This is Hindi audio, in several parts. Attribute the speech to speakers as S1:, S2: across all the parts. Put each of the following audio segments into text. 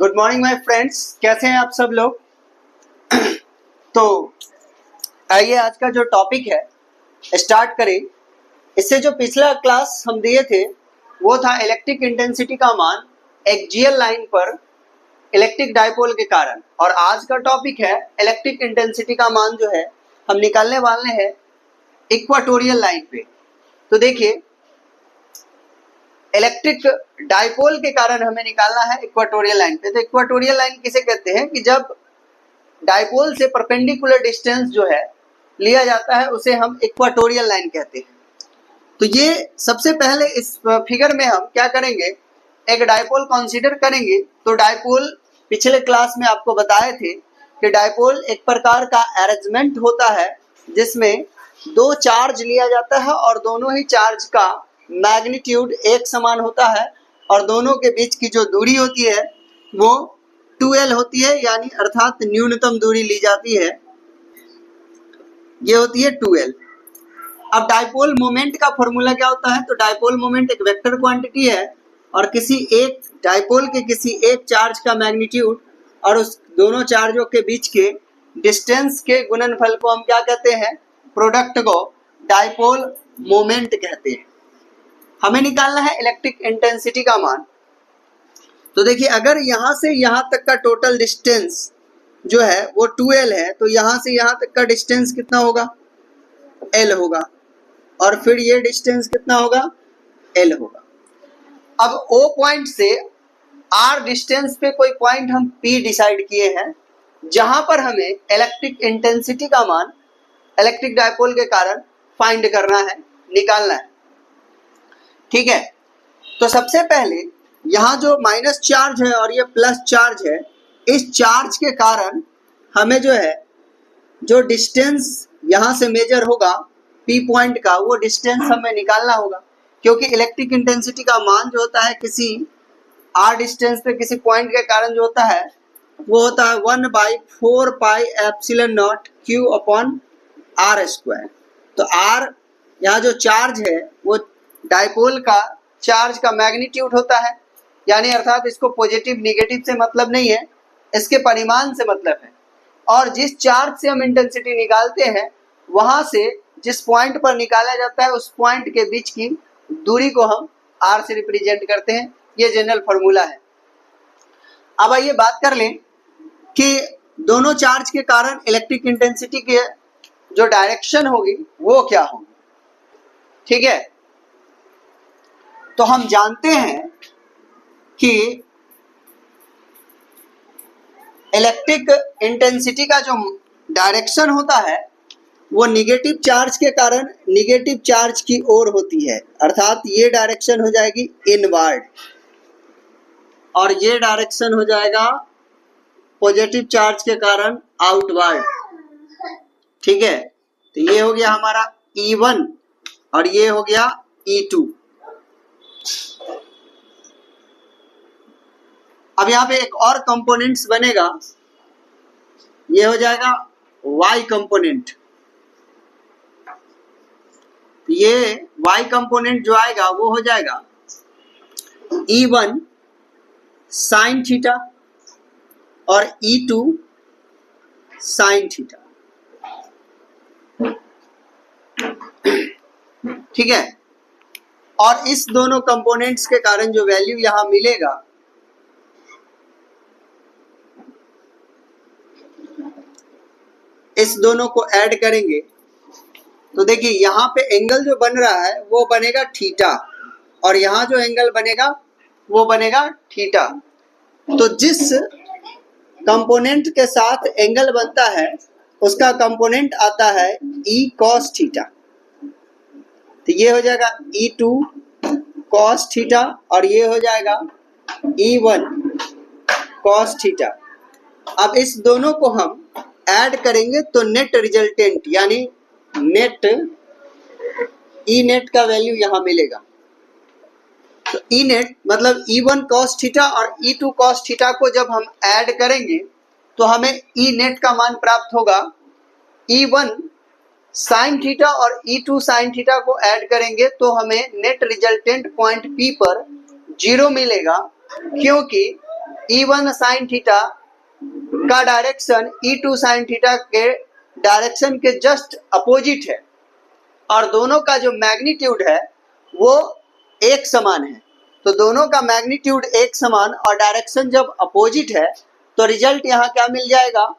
S1: गुड मॉर्निंग माय फ्रेंड्स, कैसे हैं आप सब लोग। तो आइए आज का जो टॉपिक है स्टार्ट करें। इससे जो पिछला क्लास हम दिए थे वो था इलेक्ट्रिक इंटेंसिटी का मान एक्सियल लाइन पर इलेक्ट्रिक डायपोल के कारण, और आज का टॉपिक है इलेक्ट्रिक इंटेंसिटी का मान जो है हम निकालने वाले हैं इक्वाटोरियल लाइन पे। तो देखिए, इलेक्ट्रिक डायपोल के कारण हमें निकालना है इक्वाटोरियल लाइन पे। तो इक्वाटोरियल लाइन किसे कहते हैं कि जब डायपोल से परपेंडिकुलर डिस्टेंस जो है लिया जाता है उसे हम इक्वाटोरियल लाइन कहते हैं। तो ये सबसे पहले इस फिगर में हम क्या करेंगे, एक डायपोल कंसीडर करेंगे। तो डायपोल पिछले क्लास में आपको बताए थे कि डायपोल एक प्रकार का अरेंजमेंट होता है जिसमें दो चार्ज लिया जाता है और दोनों ही चार्ज का मैग्नीट्यूड एक समान होता है और दोनों के बीच की जो दूरी होती है वो 2l होती है, यानी अर्थात न्यूनतम दूरी ली जाती है, ये होती है 2l। अब डायपोल मोमेंट का फॉर्मूला क्या होता है, तो डायपोल मोमेंट एक वेक्टर क्वांटिटी है और किसी एक डायपोल के किसी एक चार्ज का मैग्नीट्यूड और उस दोनों चार्जों के बीच के डिस्टेंस के गुणनफल को हम क्या कहते हैं, प्रोडक्ट को डायपोल मोमेंट कहते हैं। हमें निकालना है इलेक्ट्रिक इंटेंसिटी का मान। तो देखिए, अगर यहां से यहां तक का टोटल डिस्टेंस जो है वो 2l है, तो यहां से यहां तक का डिस्टेंस कितना होगा, l होगा, और फिर ये डिस्टेंस कितना होगा, l होगा। अब O पॉइंट से R डिस्टेंस पे कोई पॉइंट हम P डिसाइड किए हैं जहां पर हमें इलेक्ट्रिक इंटेंसिटी का मान इलेक्ट्रिक डायपोल के कारण फाइंड करना है, निकालना है। ठीक है, तो सबसे पहले यहाँ जो माइनस चार्ज है और ये प्लस चार्ज है, इस चार्ज के कारण हमें जो है जो डिस्टेंस यहाँ से मेजर होगा P पॉइंट का, वो डिस्टेंस हमें निकालना होगा, क्योंकि इलेक्ट्रिक इंटेंसिटी का मान जो होता है किसी R डिस्टेंस पे किसी पॉइंट के कारण जो होता है वो होता है 1/4 pi epsilon not Q upon R²। तो R यहाँ जो चार्ज है वो डायपोल का चार्ज का मैग्नीट्यूड होता है, यानी अर्थात इसको पॉजिटिव निगेटिव से मतलब नहीं है, इसके परिमाण से मतलब है। और जिस चार्ज से हम इंटेंसिटी निकालते हैं वहां से जिस पॉइंट पर निकाला जाता है उस पॉइंट के बीच की दूरी को हम r से रिप्रेजेंट करते हैं। ये जनरल फॉर्मूला है। अब आइए बात कर लें कि दोनों चार्ज के कारण इलेक्ट्रिक इंटेंसिटी की जो डायरेक्शन होगी वो क्या होगी। ठीक है, तो हम जानते हैं कि इलेक्ट्रिक इंटेंसिटी का जो डायरेक्शन होता है वो निगेटिव चार्ज के कारण निगेटिव चार्ज की ओर होती है, अर्थात ये डायरेक्शन हो जाएगी इनवर्ड और ये डायरेक्शन हो जाएगा पॉजिटिव चार्ज के कारण आउटवर्ड। ठीक है, तो ये हो गया हमारा E1 और ये हो गया E2। अब यहाँ पे एक और कंपोनेंट्स बनेगा, ये हो जाएगा y कंपोनेंट। ये y कंपोनेंट जो आएगा वो हो जाएगा E1 साइन थीटा और E2 साइन थीटा। ठीक है, और इस दोनों कंपोनेंट्स के कारण जो वैल्यू यहां मिलेगा इस दोनों को ऐड करेंगे तो देखिए यहाँ पे एंगल जो बन रहा है वो बनेगा थीटा और यहाँ जो एंगल बनेगा वो बनेगा थीटा। तो जिस कंपोनेंट के साथ एंगल बनता है उसका कंपोनेंट आता है E cos थीटा। तो ये हो जाएगा E2 cos थीटा और ये हो जाएगा E1 cos थीटा। अब इस दोनों को हम ऐड करेंगे तो नेट रिजल्टेंट यानी नेट ई नेट का वैल्यू यहां मिलेगा। तो ई नेट मतलब E1 cos थीटा और E2 cos थीटा को जब हम ऐड करेंगे तो हमें ई नेट का मान प्राप्त होगा। E1 sin थीटा और E2 sin थीटा को ऐड करेंगे तो हमें नेट रिजल्टेंट पॉइंट P पर 0 मिलेगा, क्योंकि E1 साइन थीटा का डायरेक्शन E2 साइन थीटा के डायरेक्शन के जस्ट अपोजिट है और दोनों का जो मैग्नीट्यूड है वो एक समान है। तो दोनों का मैग्नीट्यूड एक समान और डायरेक्शन जब अपोजिट है तो रिजल्ट यहाँ क्या मिल जाएगा,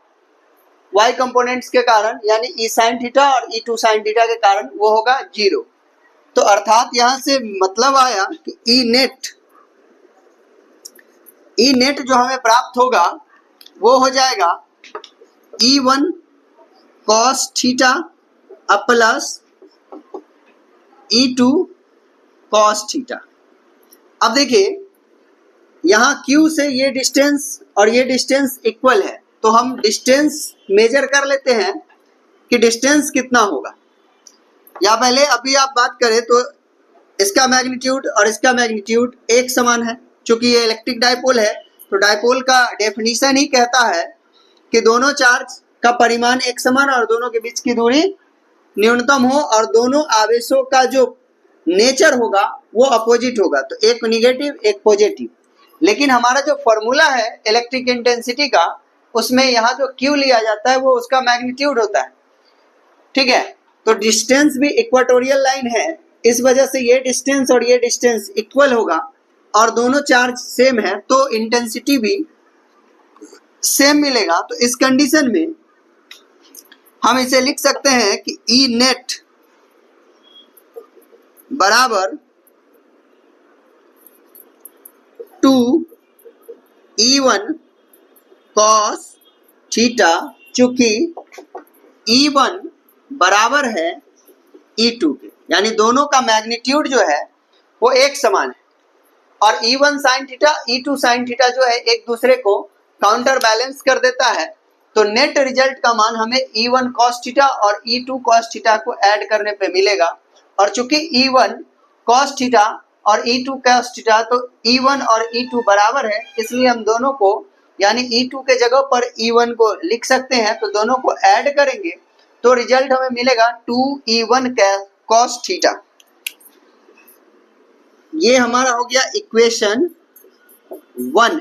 S1: y कंपोनेंट्स के कारण यानी E साइन थीटा और E2 साइन थीटा के कारण वो होगा 0। तो अर्थात यहाँ से मतलब आया कि ई नेट जो हमें प्राप्त होगा वो हो जाएगा E1 cos theta plus E2 cos theta. अब देखिए यहाँ Q से ये डिस्टेंस और ये डिस्टेंस इक्वल है तो हम डिस्टेंस मेजर कर लेते हैं कि डिस्टेंस कितना होगा। या पहले अभी आप बात करें तो इसका मैग्नीट्यूड और इसका मैग्नीट्यूड एक समान है। चूंकि ये इलेक्ट्रिक डायपोल है तो डायपोल का डेफिनेशन ही कहता है कि दोनों चार्ज का परिमाण एक समान और दोनों के बीच की दूरी न्यूनतम हो और दोनों आवेशों का जो नेचर होगा वो अपोजिट होगा, तो एक नेगेटिव एक पॉजिटिव। लेकिन हमारा जो फॉर्मूला है इलेक्ट्रिक इंटेंसिटी का उसमें यहाँ जो Q लिया जाता है वो उसका मैग्नीट्यूड होता है, ठीक है। तो डिस्टेंस भी इक्वेटोरियल लाइन है, इस वजह से ये डिस्टेंस और ये डिस्टेंस इक्वल होगा और दोनों चार्ज सेम है तो इंटेंसिटी भी सेम मिलेगा। तो इस कंडीशन में हम इसे लिख सकते हैं कि ई नेट बराबर 2E1 cos थीटा, चूंकि E1 बराबर है E2 के, यानी दोनों का मैग्नीट्यूड जो है वो एक समान है और E1 sine theta E2 sine theta जो है एक दूसरे को काउंटर बैलेंस कर देता है। तो नेट रिजल्ट का मान हमें E1 cos थीटा और E2 cos थीटा को ऐड करने पे मिलेगा और चूंकि E1 cos थीटा और E2 cos थीटा तो E1 और E2 बराबर है, इसलिए हम दोनों को यानी E2 के जगह पर E1 को लिख सकते हैं। तो दोनों को ऐड करेंगे तो रिजल्ट हमें मिलेगा 2E1 cos थीटा। ये हमारा हो गया इक्वेशन 1।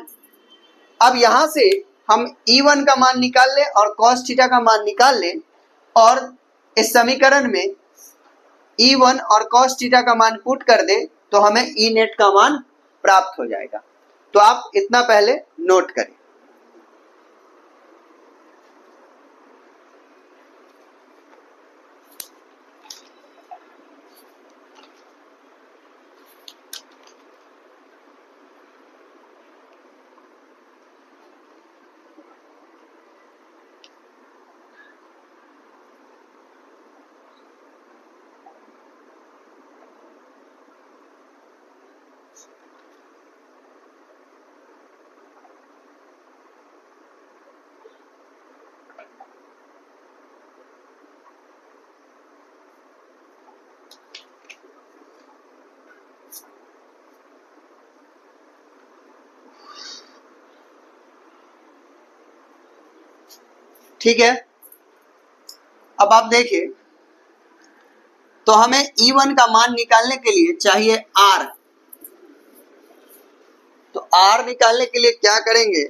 S1: अब यहां से हम E1 का मान निकाल लें और cos थीटा का मान निकाल लें और इस समीकरण में E1 और cos थीटा का मान पुट कर दे तो हमें E नेट का मान प्राप्त हो जाएगा। तो आप इतना पहले नोट करें। ठीक है, अब आप देखिए तो हमें E1 का मान निकालने के लिए चाहिए R। तो R निकालने के लिए क्या करेंगे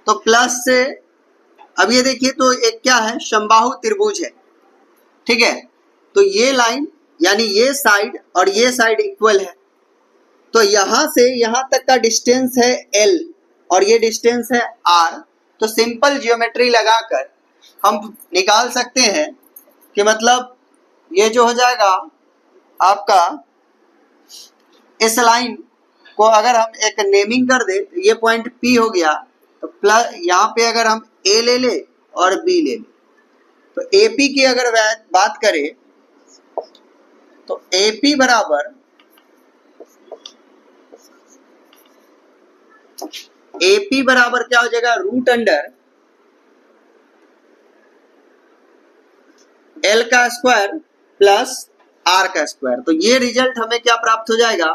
S1: तो प्लस से, अब ये देखिए तो एक क्या है, समबाहु त्रिभुज है, ठीक है। तो ये लाइन यानी ये साइड और ये साइड इक्वल है तो यहां से यहां तक का डिस्टेंस है L और ये डिस्टेंस है R। तो सिंपल ज्योमेट्री लगाकर हम निकाल सकते हैं कि मतलब ये जो हो जाएगा आपका, इस लाइन को अगर हम एक नेमिंग कर दे तो ये पॉइंट P हो गया। तो प्लस यहाँ पे अगर हम A ले ले और B ले ले तो AP की अगर बात करें तो AP बराबर क्या हो जाएगा, रूट अंडर L का स्क्वायर प्लस R का स्क्वायर। तो ये रिजल्ट हमें क्या प्राप्त हो जाएगा,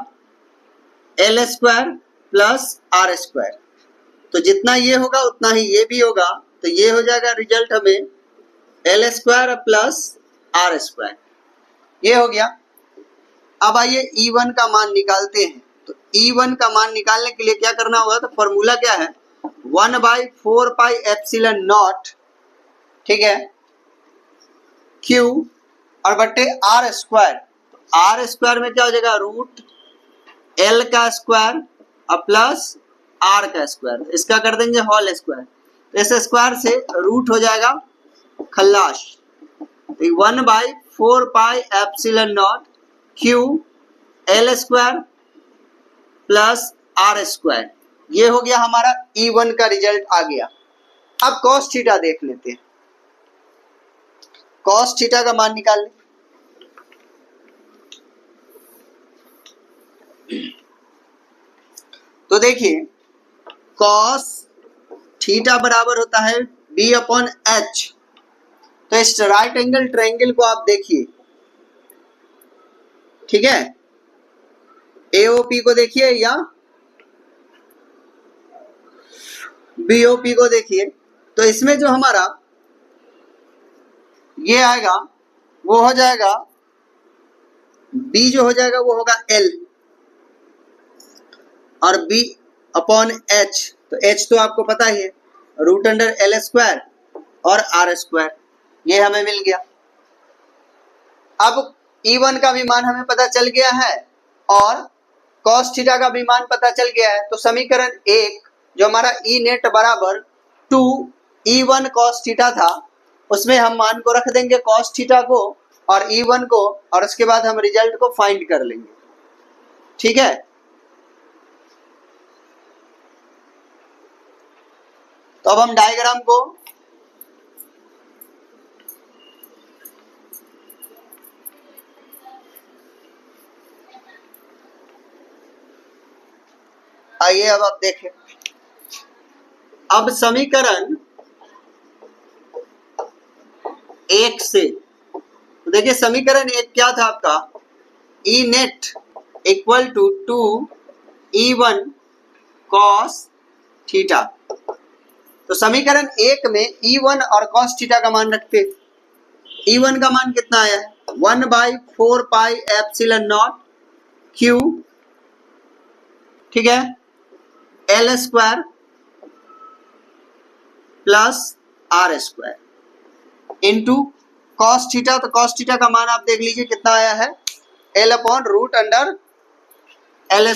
S1: L square plus R square. तो जितना ये होगा उतना ही ये भी होगा, तो ये हो जाएगा रिजल्ट हमें L square plus R square. ये हो गया। अब आइए E1 का मान निकालते हैं। तो E1 का मान निकालने के लिए क्या करना होगा, तो फॉर्मूला क्या है, 1/4 पाई एप्सिलॉन नॉट, ठीक है, Q और बट्टे R स्क्वायर। R स्क्वायर में क्या हो जाएगा, रूट L का स्क्वायर और प्लस R का स्क्वायर, इसका कर देंगे होल स्क्वायर, तो इस स्क्वायर से रूट हो जाएगा खल्लाश, 1/4 pi epsilon not Q L square plus R square. ये हो गया हमारा E1 का रिजल्ट आ गया। अब cos थीटा देख लेते हैं, cos थीटा का मान निकाल लें। तो देखिए cos थीटा बराबर होता है B/H। तो इस राइट एंगल ट्रायंगल को आप देखिए, ठीक है, AOP को देखिए या BOP को देखिए, तो इसमें जो हमारा ये आएगा वो हो जाएगा B, जो हो जाएगा वो होगा L और B/H, तो H तो आपको पता ही है, रूट अंडर L स्क्वायर और R स्क्वायर, ये हमें मिल गया। अब E1 का भी मान हमें पता चल गया है और cos थीटा का भी मान पता चल गया है, तो समीकरण 1 जो हमारा E नेट बराबर 2 E1 cos थीटा था, उसमें हम मान को रख देंगे cos थीटा को और E1 को, और उसके बाद हम रिजल्ट को फाइंड कर लेंगे, ठीक है। तो अब हम डायग्राम को आइए अब आप देखें। अब समीकरण 1 से, तो देखिए समीकरण 1 क्या था आपका, E net equal to 2 E1 cos theta. तो समीकरण 1 में E1 और cos थीटा का मान रखते, E1 का मान कितना आया है, 1/4 पाई एप्सिलॉन नॉट Q, ठीक है, L square plus R square into cos theta. तो cos थीटा का मान आप देख लीजिए कितना आया है, L upon root under L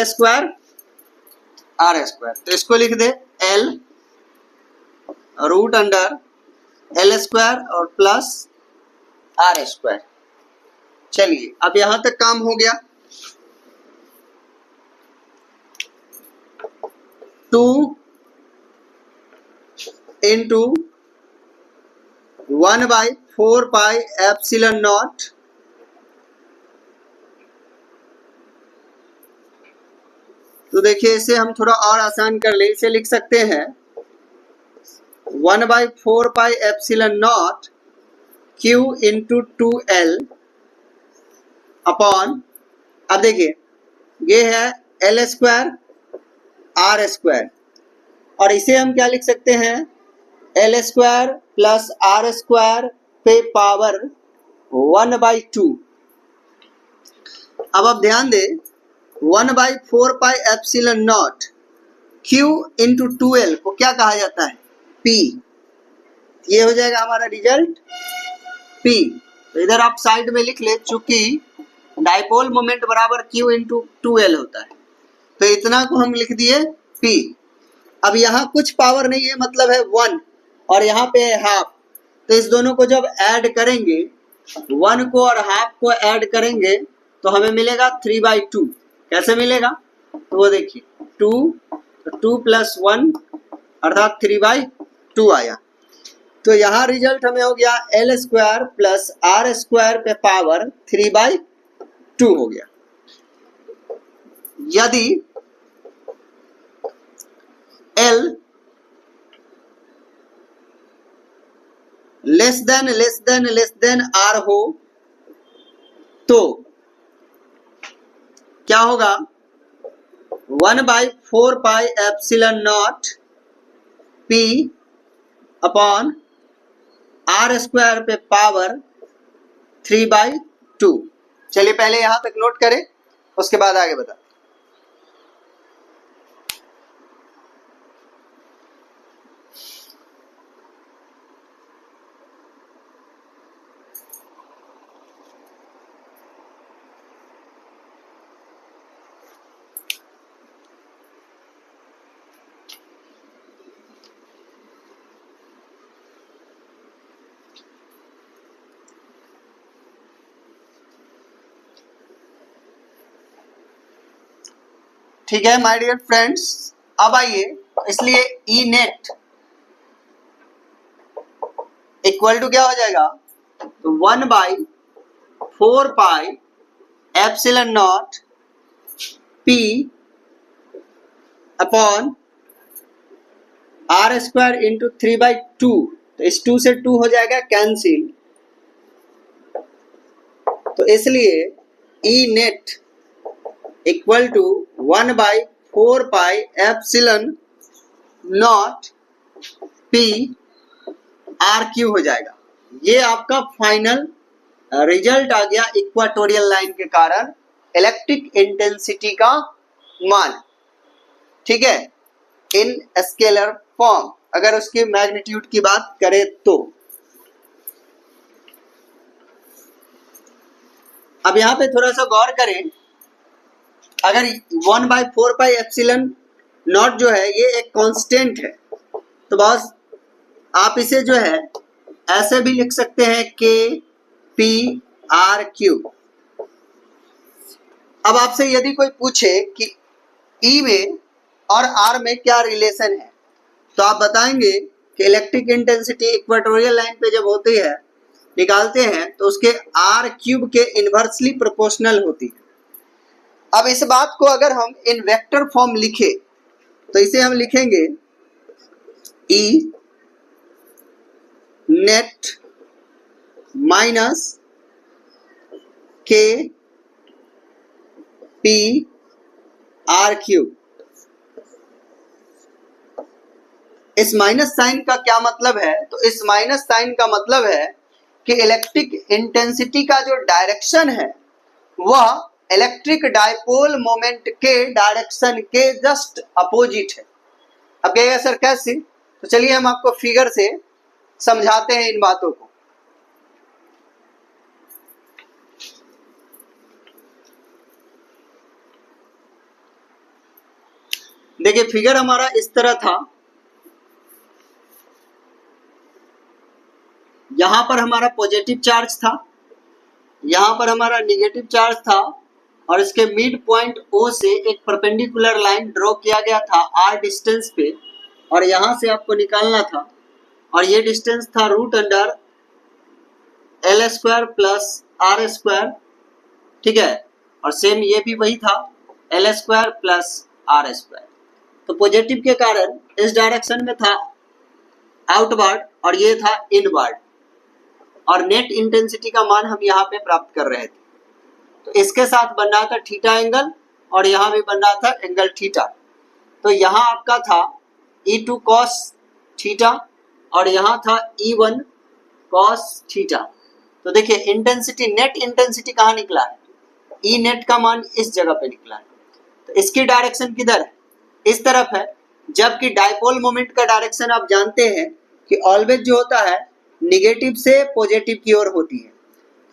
S1: square R square. तो इसको लिख दे L root under L square और प्लस R स्क्वायर। चलिए अब यहां तक काम हो गया। 2 इंटू 1/4 पाई एप्सिलॉन नॉट तो देखिए इसे हम थोड़ा और आसान कर ले, इसे लिख सकते हैं 1/4 pi epsilon not Q into 2L upon, अब देखिए ये है L स्क्वायर R स्क्वायर, और इसे हम क्या लिख सकते हैं, L square plus R square पे पावर 1/2। अब आप ध्यान दें 1/4 pi epsilon not Q into 2L को क्या कहा जाता है, P। ये हो जाएगा हमारा रिजल्ट P। तो इधर आप साइड में लिख ले, चूंकि डाइपोल मोमेंट बराबर Q इंटू 2L होता है, तो इतना को हम लिख दिए P। अब यहाँ कुछ पावर नहीं है, मतलब है 1 और यहाँ पे है हाफ, तो इस दोनों को जब ऐड करेंगे, 1 को और हाफ को ऐड करेंगे तो हमें मिलेगा 3/2। कैसे मिलेगा, तो वो देखिए 2 प्लस 1 अर्थात 3/2 आया। तो यहाँ रिजल्ट हमें हो गया L square plus R square पे पावर 3/2 हो गया। यदि L लेस देन R हो तो क्या होगा, 1/4 pi epsilon not P upon R square पे पावर 3/2। चलिए पहले यहां तक नोट करें, उसके बाद आगे बता। ठीक है माय डियर फ्रेंड्स, अब आइए, इसलिए ई नेट इक्वल टू क्या हो जाएगा, तो 1/4 epsilon not P upon R square into 3/2। तो इस 2 से 2 हो जाएगा कैंसिल, तो इसलिए E net equal to 1/4 epsilon not P RQ हो जाएगा। ये आपका फाइनल रिजल्ट आ गया इक्वाटोरियल लाइन के कारण इलेक्ट्रिक इंटेंसिटी का मान, ठीक है, इन स्केलर फॉर्म, अगर उसकी मैग्नीट्यूड की बात करें तो। अब यहां पे थोड़ा सा गौर करें, अगर 1/4 एप्सिलॉन नॉट जो है ये एक कांस्टेंट है, तो बस आप इसे जो है ऐसे भी लिख सकते हैं के पी आर क्यू। अब आपसे यदि कोई पूछे कि ई में और आर में क्या रिलेशन है, तो आप बताएंगे कि इलेक्ट्रिक इंटेंसिटी इक्वेटोरियल लाइन पे जब होती है, निकालते हैं, तो उसके आर क्यूब के इनवर्सली प्रोपोर्शनल होती है। अब इस बात को अगर हम इन वेक्टर फॉर्म लिखे, तो इसे हम लिखेंगे ई नेट माइनस के पी आर क्यूब। इस माइनस साइन का क्या मतलब है, तो इस माइनस साइन का मतलब है कि इलेक्ट्रिक इंटेंसिटी का जो डायरेक्शन है वह इलेक्ट्रिक डायपोल मोमेंट के डायरेक्शन के जस्ट अपोजिट है। अब कहेगा सर कैसे, तो चलिए हम आपको फिगर से समझाते हैं इन बातों को। देखिए फिगर हमारा इस तरह था, यहां पर हमारा पॉजिटिव चार्ज था, यहां पर हमारा नेगेटिव चार्ज था, और इसके मिड पॉइंट O से एक परपेंडिकुलर लाइन ड्रॉ किया गया था r डिस्टेंस पे, और यहां से आपको निकालना था, और ये डिस्टेंस था root under L square plus R square, ठीक है, और सेम ये भी वही था L square plus R square. तो पॉजिटिव के कारण इस डायरेक्शन में था आउटवर्ड और ये था इनवर्ड, और नेट इंटेंसिटी का मान हम यहाँ पे प्राप्त कर रहे थे। तो इसके साथ बन रहा था थीटा एंगल, और यहाँ भी बन रहा था एंगल थीटा। तो यहाँ आपका था E2 cos थीटा, और यहाँ था E1 cos थीटा। तो देखिए इंटेंसिटी, नेट इंटेंसिटी कहाँ निकला है, ई नेट का मान इस जगह पे निकला है। तो इसकी डायरेक्शन किधर है, इस तरफ है, जबकि डायपोल मोमेंट का डायरेक्शन आप जानते हैं कि ऑलवेज जो होता है निगेटिव से पॉजिटिव की ओर होती है।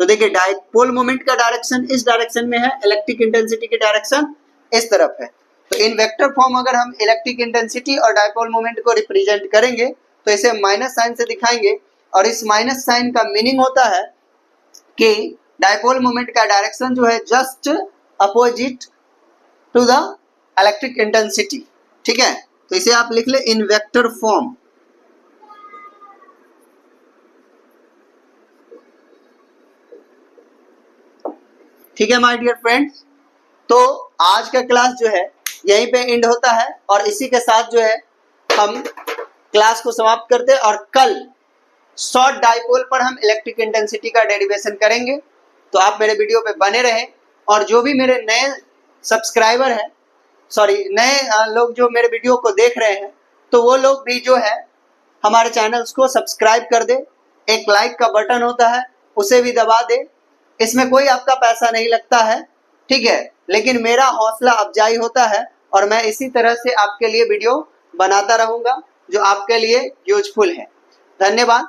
S1: तो देखिए डायपोल मोमेंट का डायरेक्शन इस डायरेक्शन में है, इलेक्ट्रिक इंटेंसिटी की डायरेक्शन इस तरफ है। तो इन वेक्टर फॉर्म अगर हम इलेक्ट्रिक इंटेंसिटी और डायपोल मोमेंट को रिप्रेजेंट करेंगे, तो इसे माइनस साइन से दिखाएंगे, और इस माइनस साइन का मीनिंग होता है कि डायपोल मोमेंट का डायरेक्शन जो है just opposite to the electric intensity, ठीक है। तो इसे आप लिख ले इन वेक्टर फॉर्म। ठीक है माय डियर फ्रेंड्स, तो आज का क्लास जो है यहीं पे एंड होता है, और इसी के साथ जो है हम क्लास को समाप्त करते हैं, और कल शॉर्ट डाइपोल पर हम इलेक्ट्रिक इंटेंसिटी का डेरिवेशन करेंगे। तो आप मेरे वीडियो पे बने रहें, और जो भी मेरे नए सब्सक्राइबर हैं, सॉरी नए लोग जो मेरे वीडियो को देख रहे हैं, तो वो लोग भी जो है हमारे चैनल्स को सब्सक्राइब कर दे। एक लाइक का बटन होता है उसे भी दबा दे, इसमें कोई आपका पैसा नहीं लगता है, ठीक है। लेकिन मेरा हौसला अफजाई होता है और मैं इसी तरह से आपके लिए वीडियो बनाता रहूंगा जो आपके लिए यूजफुल है। धन्यवाद।